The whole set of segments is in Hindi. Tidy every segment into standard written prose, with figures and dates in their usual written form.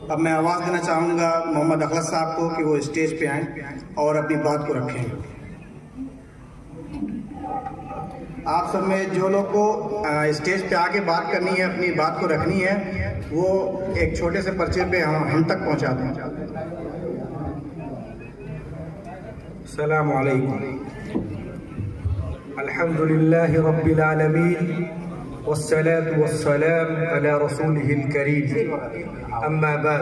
अब मैं आवाज़ देना चाहूँगा मोहम्मद अखलत साहब को कि वो स्टेज पे आएँ और अपनी बात को रखें। आप सब में जो लोग को स्टेज पे आके बात करनी है, अपनी बात को रखनी है, वो एक छोटे से पर्चे पे हम तक पहुँचा दें। अस्सलामु अलैकुम। अल्हम्दुलिल्लाहि रब्बिल आलमीन वस्सलातु वस्सलाम अला रसूलिहिल करीम। अम्मा बाद,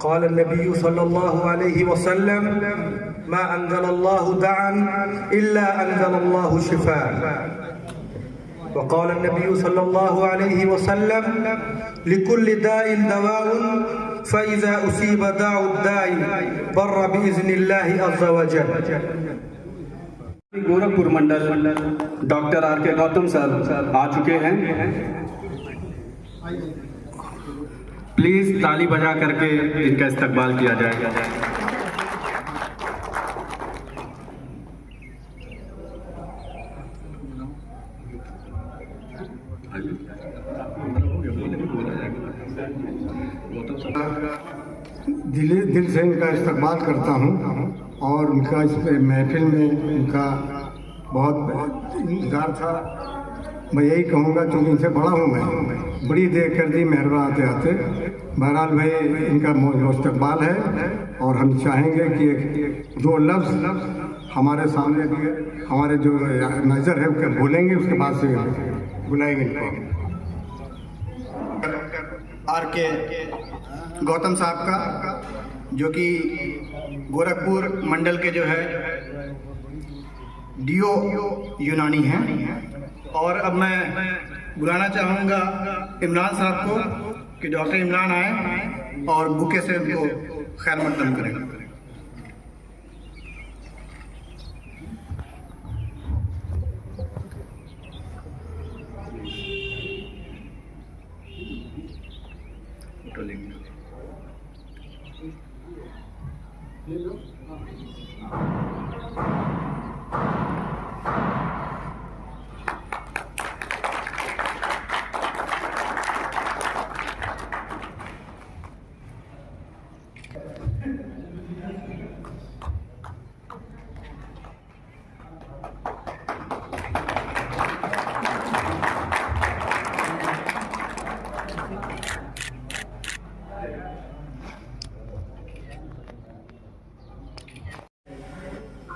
क़ाल नबी सल्लल्लाहु अलैहि वसल्लम मा अंज़लल्लाहु दाअन इल्ला अंज़लल्लाहु शिफ़ाअन। वक़ाल नबी सल्लल्लाहु अलैहि वसल्लम लिकुल्लि दाइन दवाउन फ़इज़ा उसीब दाउ दाई बर्र बिइज़्निल्लाहि अज़्ज़ा व जल। गोरखपुर मंडल डॉक्टर आर के गौतम सर आ चुके हैं। प्लीज ताली बजा करके इनका इस्तकबाल किया जाएगा। दिल से इनका इस्तकबाल करता हूँ और उनका इस महफिल में उनका बहुत इंतजार था। मैं यही कहूँगा क्योंकि इनसे बड़ा हूँ मैं, बड़ी देर कर दी मेहरबान आते आते। बहरहाल भाई इनका इस्तकबाल है और हम चाहेंगे कि दो लफ्ज़ हमारे सामने हमारे जो नज़र है उसका बोलेंगे, उसके बाद से बुलाएंगे इनको। आर के गौतम साहब का, जो कि गोरखपुर मंडल के जो है डीओ यूनानी हैं। और अब मैं बुलाना चाहूँगा इमरान साहब को कि डॉक्टर इमरान आए और बुके से उनको खैर मकदम करें।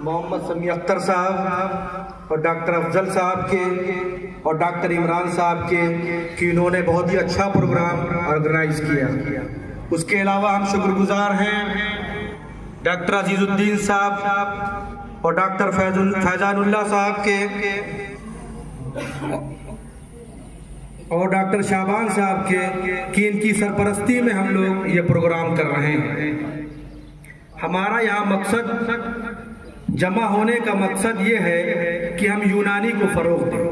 मोहम्मद समी अख्तर साहब और डॉक्टर अफजल साहब के और डॉक्टर इमरान साहब के कि इन्होंने बहुत ही अच्छा प्रोग्राम ऑर्गेनाइज किया। उसके अलावा हम शुक्रगुजार हैं डॉक्टर अजीजुद्दीन साहब और डॉक्टर फैजानुल्लाह साहब के और डॉक्टर शाबान साहब के कि इनकी सरपरस्ती में हम लोग ये प्रोग्राम कर रहे हैं। हमारा यहाँ मकसद, जमा होने का मकसद ये है कि हम यूनानी को फ़रोग़ दें।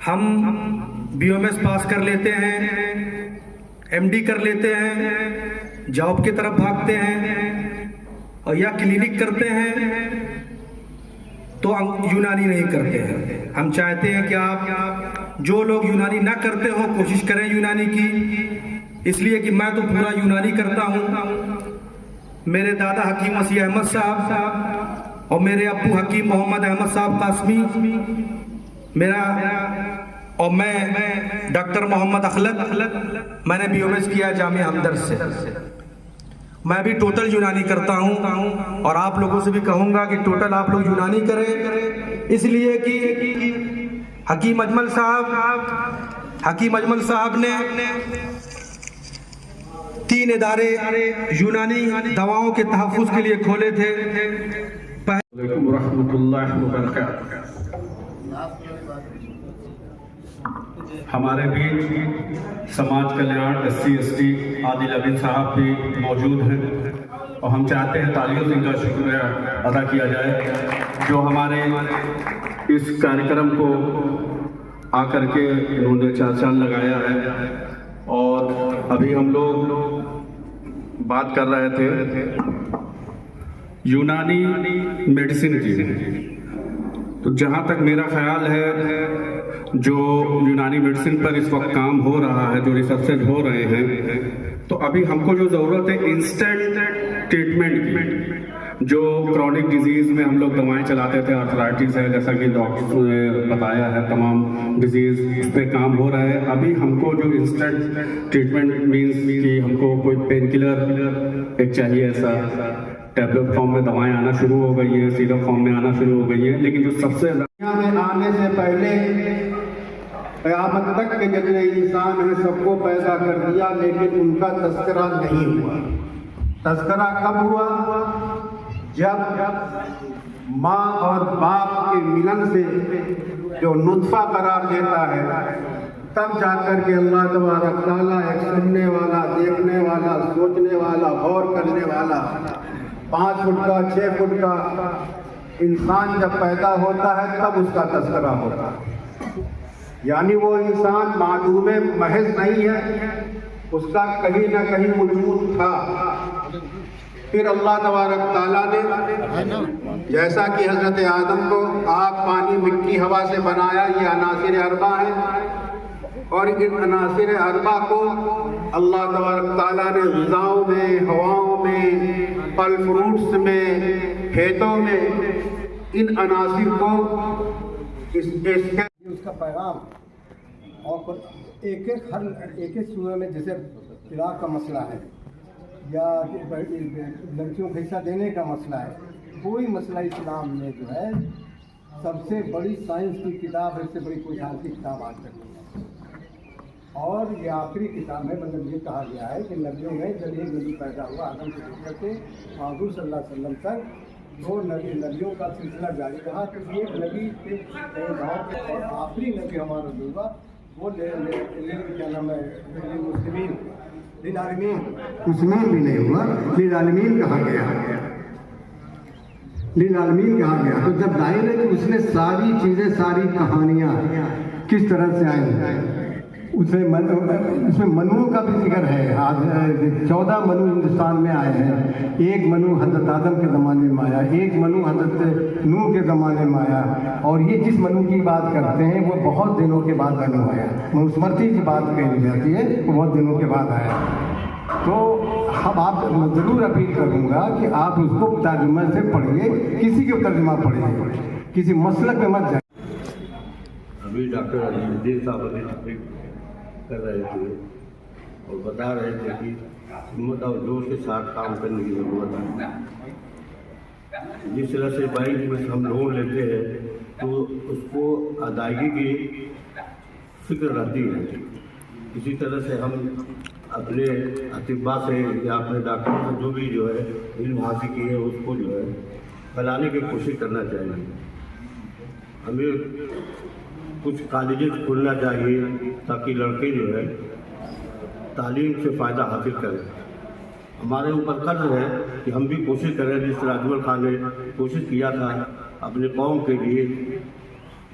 हम BOMS पास कर लेते हैं, MD कर लेते हैं, जॉब की तरफ भागते हैं और या क्लिनिक करते हैं तो यूनानी नहीं करते हैं। हम चाहते हैं कि आप जो लोग यूनानी ना करते हो कोशिश करें यूनानी की, इसलिए कि मैं तो पूरा यूनानी करता हूँ। मेरे दादा हकीम मसीह अहमद साहब और मेरे अब्बू हकीम मोहम्मद अहमद साहब कासमी, मेरा और मैं डॉक्टर मोहम्मद अखलत, मैंने BOMS किया जामिया हमदर्द से। मैं भी टोटल यूनानी करता हूँ और आप लोगों से भी कहूँगा कि टोटल आप लोग यूनानी करें, इसलिए कि हकीम अजमल साहब ने 3 इदारे यूनानी दवाओं के तहफ़्फ़ुज़ के लिए खोले थे। हमारे बीच समाज कल्याण SC ST आदिल अबीद साहब भी मौजूद हैं और हम चाहते हैं तालियों से इनका शुक्रिया अदा किया जाए, जो हमारे इस कार्यक्रम को आकर के इन्होंने 4 चांद लगाया है। और अभी हम लोग बात कर रहे थे यूनानी मेडिसिन की, तो जहाँ तक मेरा ख्याल है जो यूनानी मेडिसिन पर इस वक्त काम हो रहा है, जो रिसर्चेज हो रहे हैं, तो अभी हमको जो ज़रूरत है इंस्टेंट ट्रीटमेंट की। जो क्रॉनिक डिजीज़ में हम लोग दवाएं चलाते थे, आर्थराइटिस है, जैसा कि डॉक्टर ने बताया है, तमाम डिजीज़ इस पर काम हो रहा है। अभी हमको जो इंस्टेंट ट्रीटमेंट मीन्स कि हमको कोई पेन किलर एक चाहिए, ऐसा टैबलेट फॉर्म में दवाएं आना शुरू हो गई हैं, सिरप फॉर्म में आना शुरू हो गई हैं। लेकिन जो सबसे दुनिया में आने से पहले क़यामत तक के जितने इंसान हैं सबको पैदा कर दिया, लेकिन उनका तस्करा नहीं हुआ। तस्करा कब हुआ? जब माँ और बाप के मिलन से जो नुत्फा करार देता है, तब जाकर के अल्लाह तबारक तआला एक सुनने वाला, देखने वाला, सोचने वाला, गौर करने वाला 5 फुट का 6 फुट का इंसान जब पैदा होता है तब उसका तस्करा होता है। यानी वो इंसान मादूमे महज नहीं है, उसका कहीं ना कहीं वजूद था। फिर अल्लाह तबारक तआला ने जैसा कि हजरत आदम को आग, पानी, मिट्टी, हवा से बनाया, ये अनासिर अरबा है, और इन अनासिर अरबा को अल्लाह तबारक तआला ने ग़िज़ाओं में, हवाओं में, फल फ्रूट्स में, खेतों में इन अनासिर को उसका पैगाम और एक एक सूरह में, जैसे तलाक का मसला है या लड़कियों को हिस्सा देने का मसला है, कोई मसला इस्लाम में जो है सबसे बड़ी साइंस की किताब है, इससे बड़ी कोई साइंस की किताब आज तक नहीं है। और ये आखिरी किताब है। मतलब ये कहा गया है कि नबियों में जब एक नबी पैदा हुआ आदम से लेकर के हुज़ूर सल्लल्लाहु अलैहि वसल्लम तक, दो नबियों का सिलसिला जारी रहा। तो एक नबी के और आखिरी नबी हमारा जो हुआ वो क्या नाम है, मुस्लिमीन मुस्लिमीन भी नहीं हुआ, लिल-आलमीन कहा गया, लिल-आलमीन कहा गया। तो जब जाहिर है कि उसने सारी चीज़ें, सारी कहानियाँ किस तरह से आई, उसमें मनुओं का भी जिक्र है। आज 14 मनु हिंदुस्तान में आए हैं। एक मनु हजरत आदम के ज़माने में आया, एक मनु हजरत नूह के ज़माने में आया, और ये जिस मनु की बात करते हैं वो बहुत दिनों के बाद मनु आया। मनुस्मृति की बात कही जाती है, वो बहुत दिनों के बाद आया। तो हम आप ज़रूर अपील करूँगा कि आप उसको तर्जुमा से पढ़िए, किसी के तर्जुमा पढ़िए, किसी मसलक में मत जाए। अभी डॉक्टर अजीमुद्दीन साहब कर रहे थे और बता रहे थे कि हिम्मत और जोश के साथ काम करने की ज़रूरत है। जिस तरह से बैंक में हम लोन लेते हैं तो उसको अदायगी की फिक्र रहती है, इसी तरह से हम अपने अतिबा से या अपने डॉक्टर से जो भी जो है इल्म हासिल किए उसको जो है फैलाने की कोशिश करना चाहिए। हमें कुछ कॉलेजेस खोलना चाहिए ताकि लड़के जो है तालीम से फ़ायदा हासिल करें। हमारे ऊपर कर्ज है कि हम भी कोशिश करें, जिस तरह अजमल खान ने कोशिश किया था अपने कौम के लिए,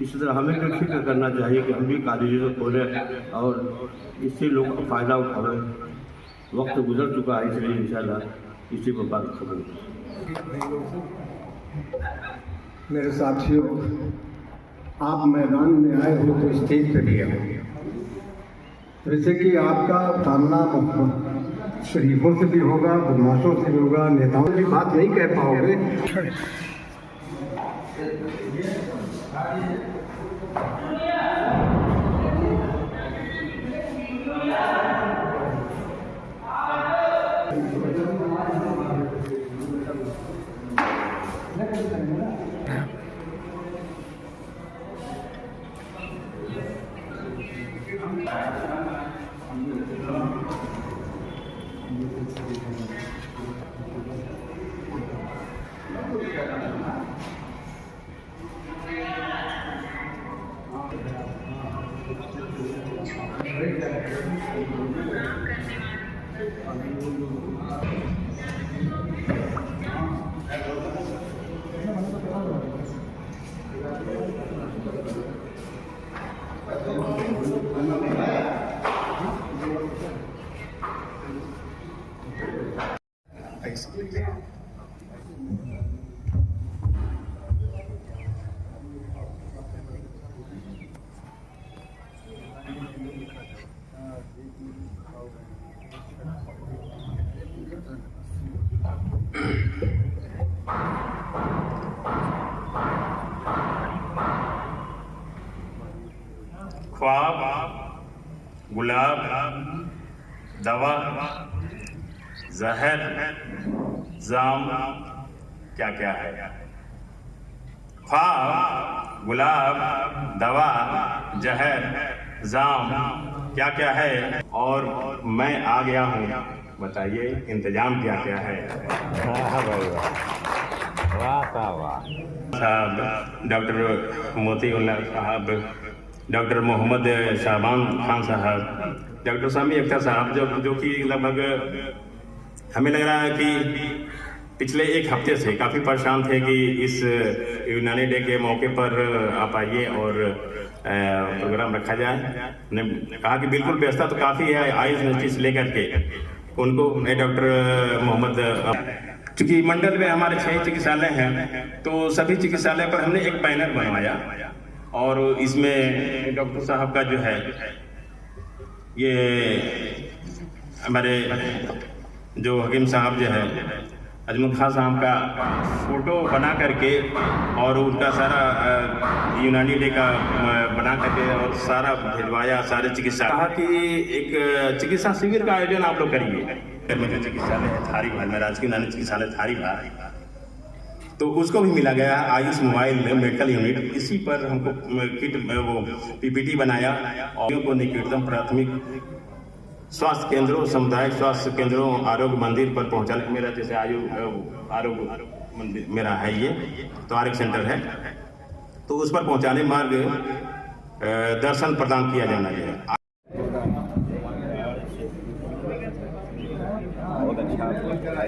इसी तरह हमें भी फिक्र करना चाहिए कि हम भी कॉलेजेस खोलें और इससे लोग फ़ायदा उठाएं। वक्त गुजर चुका है, इसलिए इंशाल्लाह इसी पर बात करूँगा। मेरे साथियों, आप मैदान में आए हो तो स्टेज पे भी आए, जैसे कि आपका सामना शरीफों से भी होगा, बदमाशों से भी होगा, नेताओं की बात नहीं कह पाओगे। गुलाब, दवा, जहर, जाम क्या क्या है? ख्वाब, गुलाब, दवा, जहर, जाम क्या क्या है? और मैं आ गया हूँ, बताइए इंतजाम क्या क्या है? साहब डॉक्टर मोतीउल्लाह साहब, डॉक्टर मोहम्मद शाबान खान साहब, डॉक्टर सामी अख्तर साहब, जो कि लगभग हमें लग रहा है कि पिछले एक हफ्ते से काफ़ी परेशान थे कि इस यूनानी डे के मौके पर आप आइए और प्रोग्राम रखा जाए। उन्होंने कहा कि बिल्कुल व्यवस्था तो काफ़ी है, आयुष यूनिवर्सिटी से लेकर के उनको डॉक्टर मोहम्मद, चूँकि मंडल में हमारे 6 चिकित्सालय हैं तो सभी चिकित्सालय पर हमने एक पैनल बनवाया और इसमें डॉक्टर साहब का जो है ये हमारे जो हकीम साहब जो है अजमल खान साहब का फोटो बना करके और उनका सारा यूनानी डे का बना करके और सारा भिजवाया सारे चिकित्सा। कहा कि एक चिकित्सा शिविर का आयोजन आप लोग करिए में जो चिकित्सालय है थारीबाग में, राजकीय यूनानी चिकित्सालय थारीबाग, तो उसको भी मिला गया आयुष मोबाइल मेडिकल यूनिट। इसी पर हमको किट वो पीपीटी बनाया और को निकटतम प्राथमिक स्वास्थ्य केंद्रों, सामुदायिक स्वास्थ्य केंद्रों, आरोग्य मंदिर पर पहुंचाने। मेरा जैसे आरोग्य मंदिर मेरा है ये तो आरोग्य सेंटर है, तो उस पर पहुंचाने मार्ग दर्शन प्रदान किया जाना है। बहुत अच्छा सरकार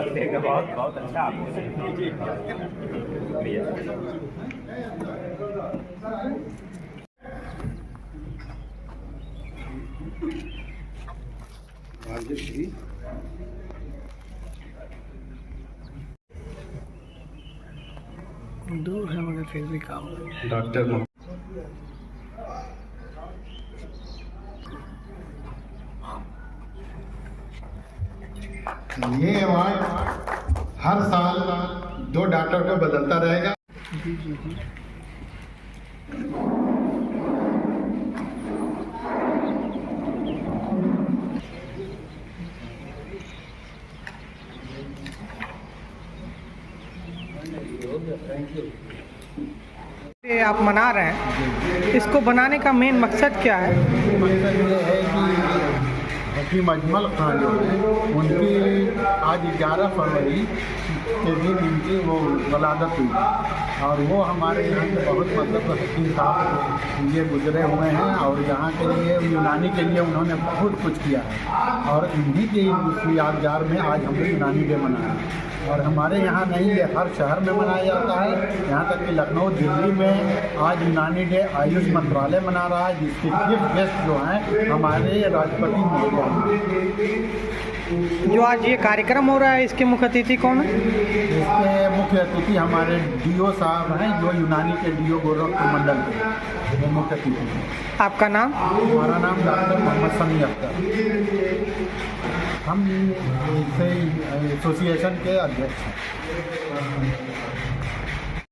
की बहुत अच्छा दूर है मगर फिर भी काम। डॉक्टर ये अवार्ड हर साल 2 डॉक्टर को बदलता रहेगा। जी जी जी। ये आप मना रहे हैं, इसको बनाने का मेन मकसद क्या है? मकसद ये है कि हकीम अजमल खान जो है उनकी आज 11 फरवरी के दिन इनकी वो वलादत हुई और वो हमारे यहाँ के बहुत मतलब हकीम साहब ये गुजरे हुए हैं और यहाँ के लिए यूनानी के लिए उन्होंने बहुत कुछ किया है और इन्हीं की यादगार में आज हम लोग यूनानी डे मनाया है। और हमारे यहाँ नहीं, ये हर शहर में मनाया जाता है, यहाँ तक कि लखनऊ, दिल्ली में आज यूनानी डे आयुष मंत्रालय मना रहा है, जिसके चीफ गेस्ट जो हैं हमारे राष्ट्रपति महोदय। जो आज ये कार्यक्रम हो रहा है इसके मुख्य अतिथि कौन है? इसके मुख्य अतिथि हमारे डीओ साहब हैं, जो यूनानी के डीओ गोरखपुर मंडल के वो मुख्य अतिथि हैं। आपका नाम? हमारा नाम डॉक्टर मोहम्मद समी अख्तर, हम इसे एसोसिएशन के अध्यक्ष हैं।